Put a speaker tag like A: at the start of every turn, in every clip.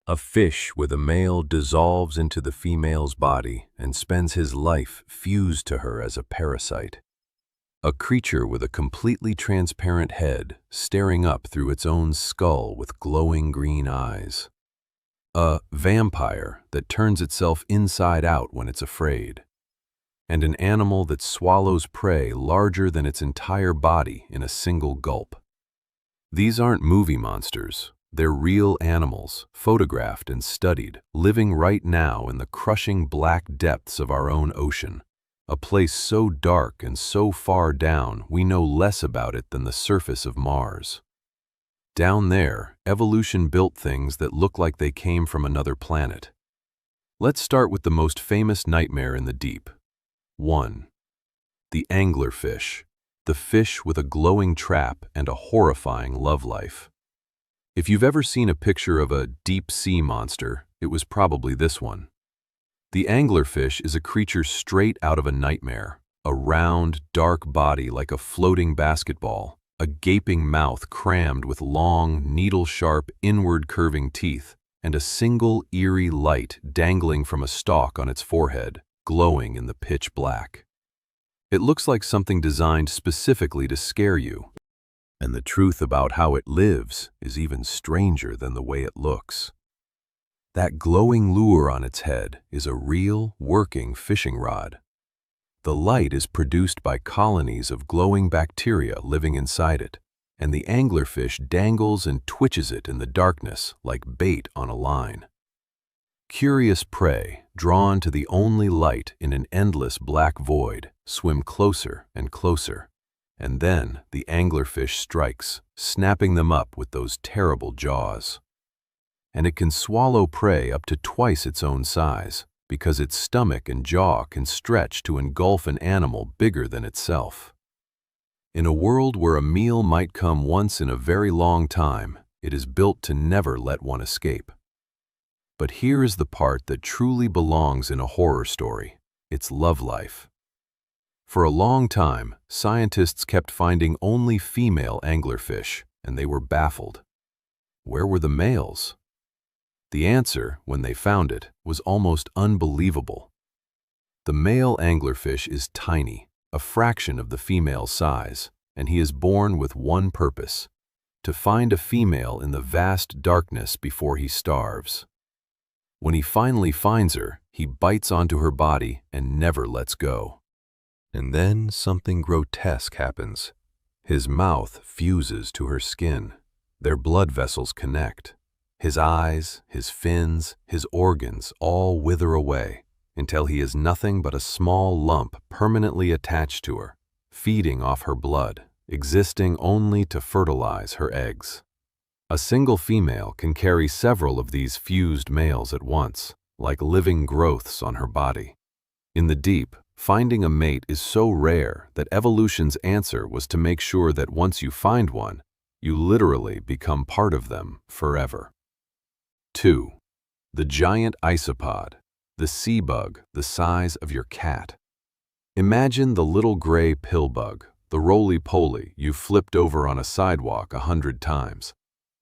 A: A fish with a male dissolves into the female's body and spends his life fused to her as a parasite. A creature with a completely transparent head staring up through its own skull with glowing green eyes. A vampire that turns itself inside out when it's afraid. And an animal that swallows prey larger than its entire body in a single gulp. These aren't movie monsters. They're real animals, photographed and studied, living right now in the crushing black depths of our own ocean, a place so dark and so far down we know less about it than the surface of Mars. Down there, evolution built things that look like they came from another planet. Let's start with the most famous nightmare in the deep. 1. The anglerfish, the fish with a glowing trap and a horrifying love life. If you've ever seen a picture of a deep-sea monster, it was probably this one. The anglerfish is a creature straight out of a nightmare, a round, dark body like a floating basketball, a gaping mouth crammed with long, needle-sharp, inward-curving teeth, and a single, eerie light dangling from a stalk on its forehead, glowing in the pitch black. It looks like something designed specifically to scare you. And the truth about how it lives is even stranger than the way it looks. That glowing lure on its head is a real, working fishing rod. The light is produced by colonies of glowing bacteria living inside it, and the anglerfish dangles and twitches it in the darkness like bait on a line. Curious prey, drawn to the only light in an endless black void, swim closer and closer. And then the anglerfish strikes, snapping them up with those terrible jaws. And it can swallow prey up to twice its own size, because its stomach and jaw can stretch to engulf an animal bigger than itself. In a world where a meal might come once in a very long time, it is built to never let one escape. But here is the part that truly belongs in a horror story, its love life. For a long time, scientists kept finding only female anglerfish, and they were baffled. Where were the males? The answer, when they found it, was almost unbelievable. The male anglerfish is tiny, a fraction of the female's size, and he is born with one purpose: to find a female in the vast darkness before he starves. When he finally finds her, he bites onto her body and never lets go. And then something grotesque happens. His mouth fuses to her skin. Their blood vessels connect. His eyes, his fins, his organs all wither away until he is nothing but a small lump permanently attached to her, feeding off her blood, existing only to fertilize her eggs. A single female can carry several of these fused males at once, like living growths on her body. In the deep, finding a mate is so rare that evolution's answer was to make sure that once you find one, you literally become part of them forever. 2. The giant isopod, the sea bug the size of your cat. Imagine the little gray pill bug, the roly-poly you flipped over on a sidewalk 100 times.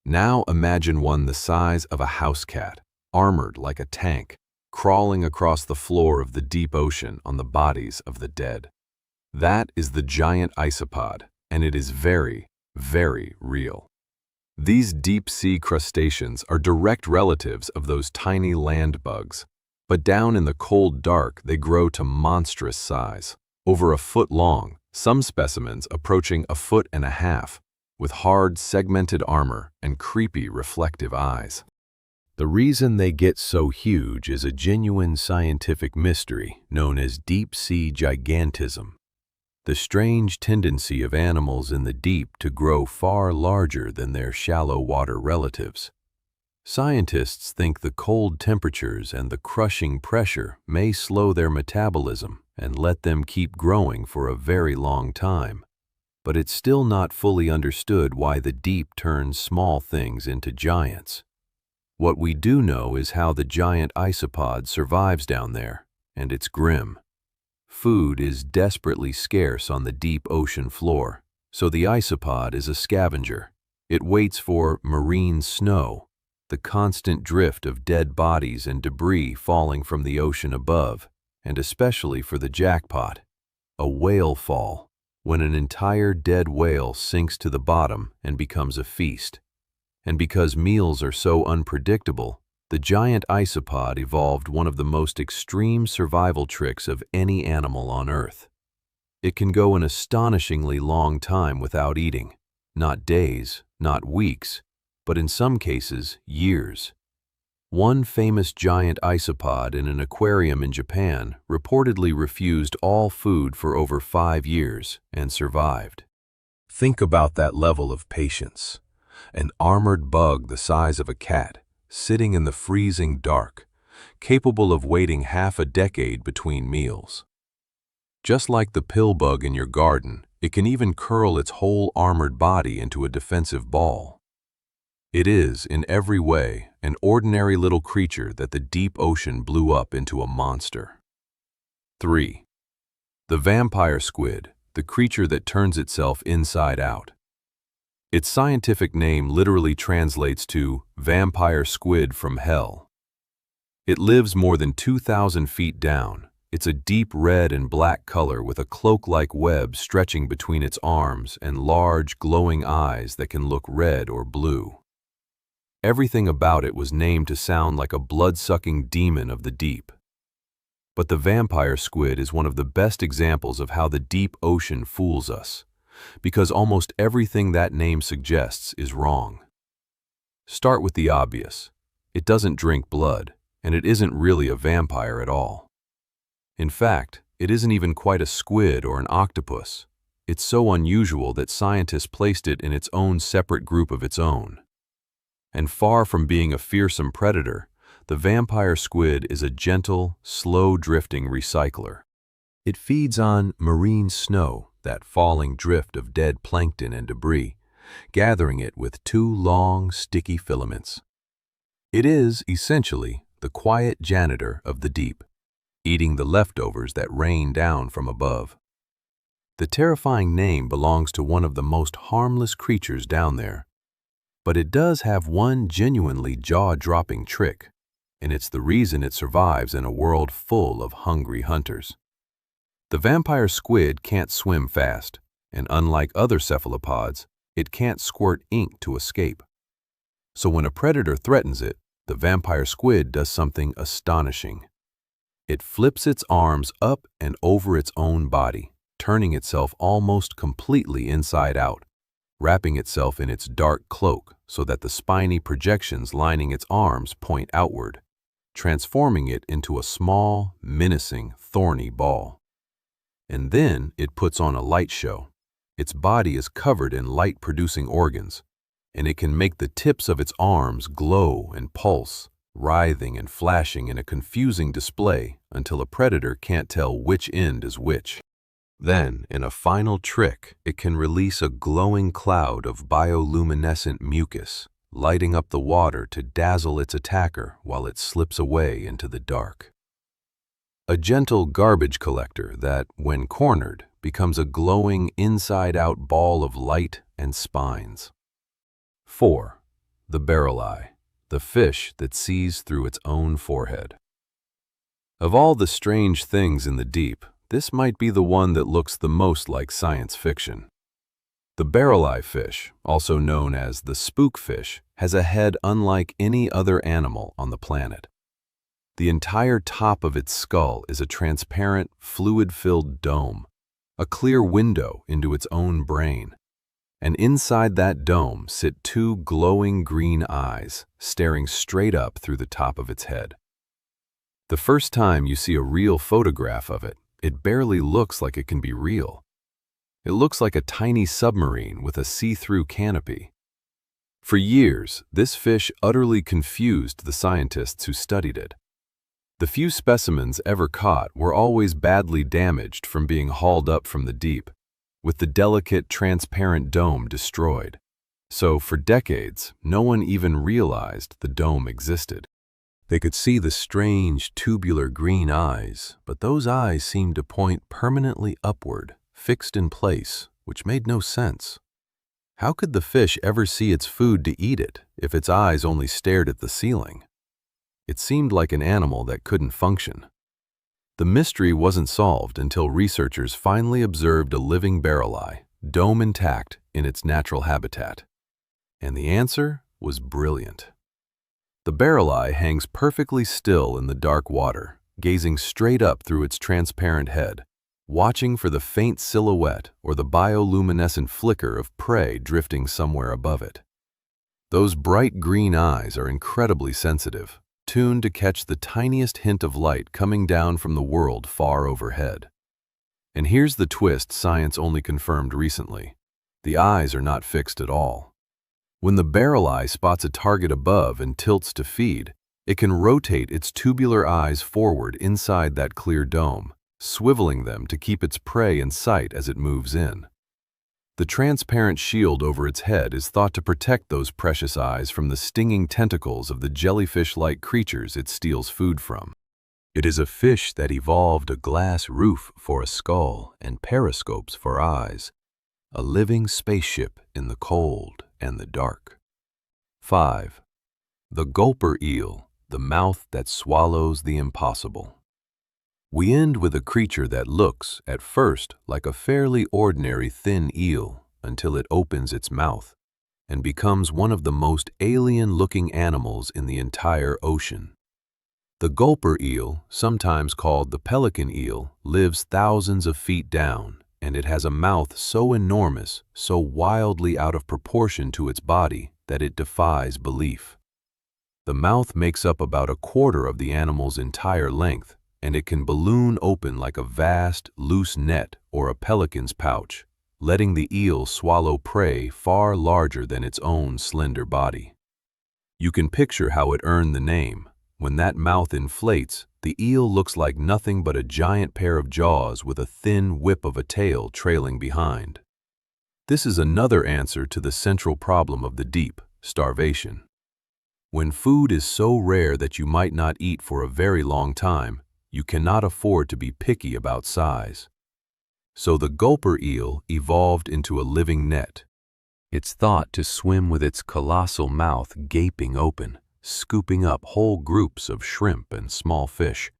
A: Now imagine one the size of a house cat, armored like a tank, crawling across the floor of the deep ocean on the bodies of the dead. That is the giant isopod, and it is very, very real. These deep-sea crustaceans are direct relatives of those tiny land bugs, but down in the cold dark they grow to monstrous size, over a foot long, some specimens approaching a foot and a half, with hard, segmented armor and creepy, reflective eyes. The reason they get so huge is a genuine scientific mystery known as deep-sea gigantism, the strange tendency of animals in the deep to grow far larger than their shallow water relatives. Scientists think the cold temperatures and the crushing pressure may slow their metabolism and let them keep growing for a very long time. But it's still not fully understood why the deep turns small things into giants. What we do know is how the giant isopod survives down there, and it's grim. Food is desperately scarce on the deep ocean floor, so the isopod is a scavenger. It waits for marine snow, the constant drift of dead bodies and debris falling from the ocean above, and especially for the jackpot, a whale fall, when an entire dead whale sinks to the bottom and becomes a feast. And because meals are so unpredictable, the giant isopod evolved one of the most extreme survival tricks of any animal on Earth. It can go an astonishingly long time without eating, not days, not weeks, but in some cases, years. One famous giant isopod in an aquarium in Japan reportedly refused all food for over 5 years and survived. Think about that level of patience. An armored bug the size of a cat, sitting in the freezing dark, capable of waiting half a decade between meals. Just like the pill bug in your garden, it can even curl its whole armored body into a defensive ball. It is, in every way, an ordinary little creature that the deep ocean blew up into a monster. 3. The vampire squid, the creature that turns itself inside out. Its scientific name literally translates to vampire squid from hell. It lives more than 2,000 feet down. It's a deep red and black color with a cloak-like web stretching between its arms and large, glowing eyes that can look red or blue. Everything about it was named to sound like a blood-sucking demon of the deep. But the vampire squid is one of the best examples of how the deep ocean fools us, because almost everything that name suggests is wrong. Start with the obvious. It doesn't drink blood, and it isn't really a vampire at all. In fact, it isn't even quite a squid or an octopus. It's so unusual that scientists placed it in its own separate group of its own. And far from being a fearsome predator, the vampire squid is a gentle, slow-drifting recycler. It feeds on marine snow, that falling drift of dead plankton and debris, gathering it with 2 long, sticky filaments. It is, essentially, the quiet janitor of the deep, eating the leftovers that rain down from above. The terrifying name belongs to one of the most harmless creatures down there. But it does have one genuinely jaw-dropping trick, and it's the reason it survives in a world full of hungry hunters. The vampire squid can't swim fast, and unlike other cephalopods, it can't squirt ink to escape. So when a predator threatens it, the vampire squid does something astonishing. It flips its arms up and over its own body, turning itself almost completely inside out, wrapping itself in its dark cloak so that the spiny projections lining its arms point outward, transforming it into a small, menacing, thorny ball. And then it puts on a light show. Its body is covered in light-producing organs, and it can make the tips of its arms glow and pulse, writhing and flashing in a confusing display until a predator can't tell which end is which. Then, in a final trick, it can release a glowing cloud of bioluminescent mucus, lighting up the water to dazzle its attacker while it slips away into the dark. A gentle garbage collector that, when cornered, becomes a glowing inside-out ball of light and spines. 4. The barreleye, the fish that sees through its own forehead. Of all the strange things in the deep, this might be the one that looks the most like science fiction. The barreleye fish, also known as the spookfish, has a head unlike any other animal on the planet. The entire top of its skull is a transparent, fluid-filled dome, a clear window into its own brain. And inside that dome sit 2 glowing green eyes, staring straight up through the top of its head. The first time you see a real photograph of it, it barely looks like it can be real. It looks like a tiny submarine with a see-through canopy. For years, this fish utterly confused the scientists who studied it. The few specimens ever caught were always badly damaged from being hauled up from the deep, with the delicate, transparent dome destroyed. So, for decades, no one even realized the dome existed. They could see the strange, tubular green eyes, but those eyes seemed to point permanently upward, fixed in place, which made no sense. How could the fish ever see its food to eat it if its eyes only stared at the ceiling? It seemed like an animal that couldn't function. The mystery wasn't solved until researchers finally observed a living barreleye, dome intact, in its natural habitat. And the answer was brilliant. The barreleye hangs perfectly still in the dark water, gazing straight up through its transparent head, watching for the faint silhouette or the bioluminescent flicker of prey drifting somewhere above it. Those bright green eyes are incredibly sensitive, tuned to catch the tiniest hint of light coming down from the world far overhead. And here's the twist science only confirmed recently. The eyes are not fixed at all. When the barreleye spots a target above and tilts to feed, it can rotate its tubular eyes forward inside that clear dome, swiveling them to keep its prey in sight as it moves in. The transparent shield over its head is thought to protect those precious eyes from the stinging tentacles of the jellyfish-like creatures it steals food from. It is a fish that evolved a glass roof for a skull and periscopes for eyes, a living spaceship in the cold and the dark. 5. The gulper eel, the mouth that swallows the impossible. We end with a creature that looks, at first, like a fairly ordinary thin eel until it opens its mouth and becomes one of the most alien-looking animals in the entire ocean. The gulper eel, sometimes called the pelican eel, lives thousands of feet down, and it has a mouth so enormous, so wildly out of proportion to its body, that it defies belief. The mouth makes up about a quarter of the animal's entire length, and it can balloon open like a vast, loose net or a pelican's pouch, letting the eel swallow prey far larger than its own slender body. You can picture how it earned the name. When that mouth inflates, the eel looks like nothing but a giant pair of jaws with a thin whip of a tail trailing behind. This is another answer to the central problem of the deep, starvation. When food is so rare that you might not eat for a very long time, you cannot afford to be picky about size. So the gulper eel evolved into a living net. It's thought to swim with its colossal mouth gaping open, scooping up whole groups of shrimp and small fish,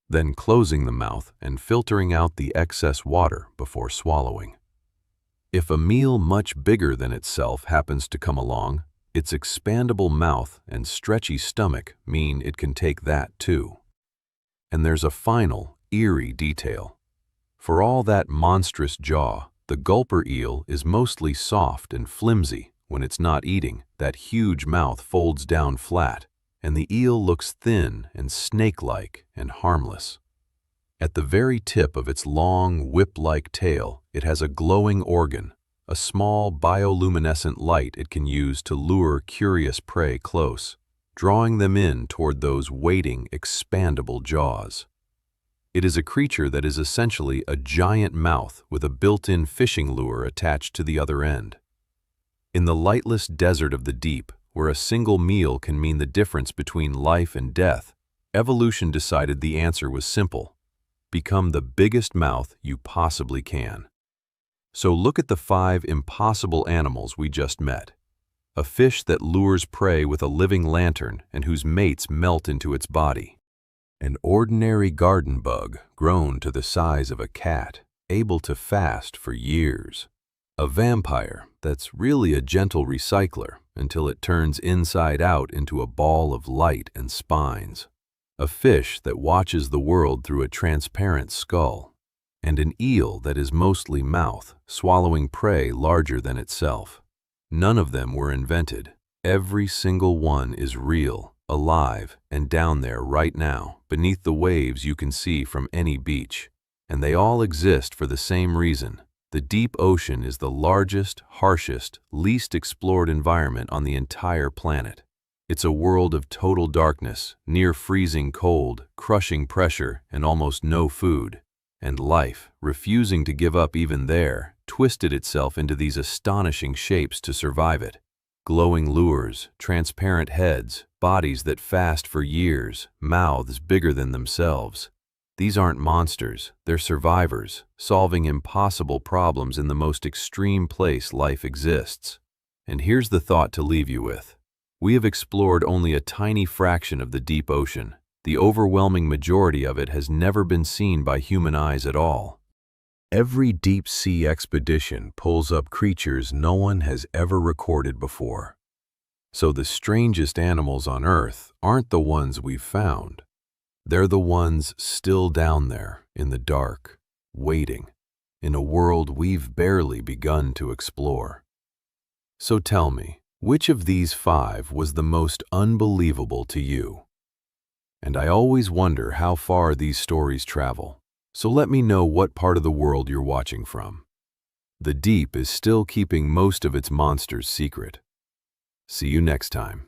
A: then closing the mouth and filtering out the excess water before swallowing. If a meal much bigger than itself happens to come along, its expandable mouth and stretchy stomach mean it can take that too. And there's a final, eerie detail. For all that monstrous jaw, the gulper eel is mostly soft and flimsy. When it's not eating, that huge mouth folds down flat, and the eel looks thin and snake-like and harmless. At the very tip of its long, whip-like tail, it has a glowing organ, a small bioluminescent light it can use to lure curious prey close, drawing them in toward those waiting, expandable jaws. It is a creature that is essentially a giant mouth with a built-in fishing lure attached to the other end. In the lightless desert of the deep, where a single meal can mean the difference between life and death, evolution decided the answer was simple: become the biggest mouth you possibly can. So look at the 5 impossible animals we just met. A fish that lures prey with a living lantern and whose mates melt into its body. An ordinary garden bug grown to the size of a cat, able to fast for years. A vampire that's really a gentle recycler until it turns inside out into a ball of light and spines. A fish that watches the world through a transparent skull. And an eel that is mostly mouth, swallowing prey larger than itself. None of them were invented. Every single one is real, alive, and down there right now, beneath the waves you can see from any beach. And they all exist for the same reason. The deep ocean is the largest, harshest, least explored environment on the entire planet. It's a world of total darkness, near freezing cold, crushing pressure, and almost no food. And life, refusing to give up even there, twisted itself into these astonishing shapes to survive it. Glowing lures, transparent heads, bodies that fast for years, mouths bigger than themselves. These aren't monsters, they're survivors, solving impossible problems in the most extreme place life exists. And here's the thought to leave you with. We have explored only a tiny fraction of the deep ocean. The overwhelming majority of it has never been seen by human eyes at all. Every deep-sea expedition pulls up creatures no one has ever recorded before. So the strangest animals on Earth aren't the ones we've found. They're the ones still down there, in the dark, waiting, in a world we've barely begun to explore. So tell me, which of these 5 was the most unbelievable to you? And I always wonder how far these stories travel. So let me know what part of the world you're watching from. The deep is still keeping most of its monsters secret. See you next time.